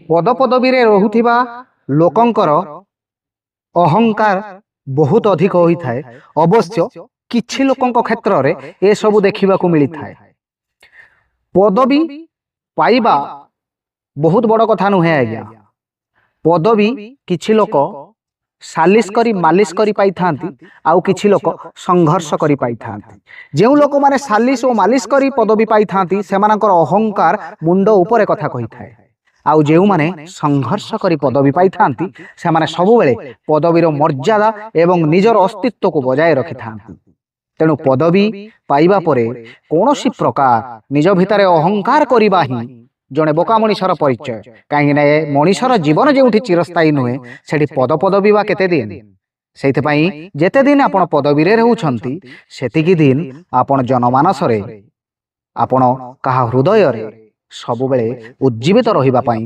ପଦପଦବୀରେ ରହୁଥିବା ଲୋକଙ୍କର ଅହଙ୍କାର ବହୁତ ଅଧିକ ହୋଇଥାଏ। ଅବଶ୍ୟ କିଛି ଲୋକଙ୍କ କ୍ଷେତ୍ରରେ ଏସବୁ ଦେଖିବାକୁ ମିଳିଥାଏ। ପଦବୀ ପାଇବା ବହୁତ ବଡ଼ କଥା ନୁହେଁ ଆଜ୍ଞା। ପଦବୀ କିଛି ଲୋକ ସାଲିସ କରି ମାଲିସ କରି ପାଇଥାନ୍ତି, ଆଉ କିଛି ଲୋକ ସଂଘର୍ଷ କରି ପାଇଥାନ୍ତି। ଯେଉଁ ଲୋକମାନେ ସାଲିସ ଓ ମାଲିସ କରି ପଦବୀ ପାଇଥାନ୍ତି ସେମାନଙ୍କର ଅହଙ୍କାର ମୁଣ୍ଡ ଉପରେ କଥା କହିଥାଏ। ଆଉ ଯେଉଁମାନେ ସଂଘର୍ଷ କରି ପଦବୀ ପାଇଥାନ୍ତି ସେମାନେ ସବୁବେଳେ ପଦବୀର ମର୍ଯ୍ୟାଦା ଏବଂ ନିଜର ଅସ୍ତିତ୍ୱକୁ ବଜାୟ ରଖିଥାନ୍ତି। ତେଣୁ ପଦବୀ ପାଇବା ପରେ କୌଣସି ପ୍ରକାର ନିଜ ଭିତରେ ଅହଙ୍କାର କରିବା ହିଁ ଜଣେ ବୋକା ମଣିଷର ପରିଚୟ। କାହିଁକିନା ଏ ମଣିଷର ଜୀବନ ଯେଉଁଠି ଚିରସ୍ଥାୟୀ ନୁହେଁ ସେଠି ପଦପଦବୀ ବା କେତେ ଦିନ। ସେଇଥିପାଇଁ ଯେତେ ଦିନ ଆପଣ ପଦବୀରେ ରହୁଛନ୍ତି ସେତିକି ଦିନ ଆପଣ ଜନମାନସରେ, ଆପଣ କାହା ହୃଦୟରେ ସବୁବେଳେ ଉଜ୍ଜୀବିତ ରହିବା ପାଇଁ